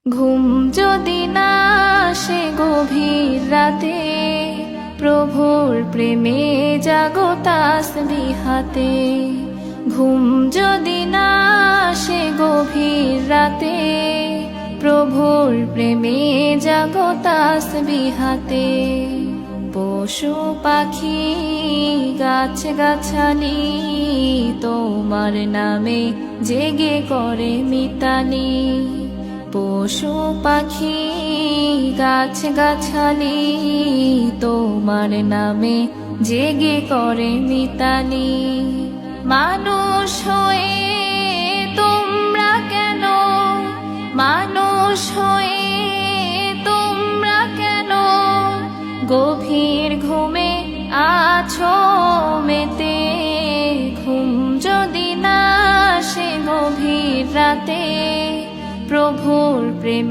ঘুম যদি না আসে গভীর রাতে, প্রভুর প্রেমে জাগো তাসবিহ হাতে। ঘুম যদি না আসে গভীর রাতে, প্রভুর প্রেমে জাগো তাসবিহ হাতে। পশু পাখি গাছ গাছালি তোমার নামে জেগে করে মিতালি। পশু পাখি গাছ গাছালি তোমার নামে জেগে করে মিতালি। মানুষ হয়ে তোমরা কেন, মানুষ হয়ে তোমরা কেন গভীর ঘুমে আছো মেতে। ঘুম যদি না আসে গভীর রাতে, প্রভুর প্রেমে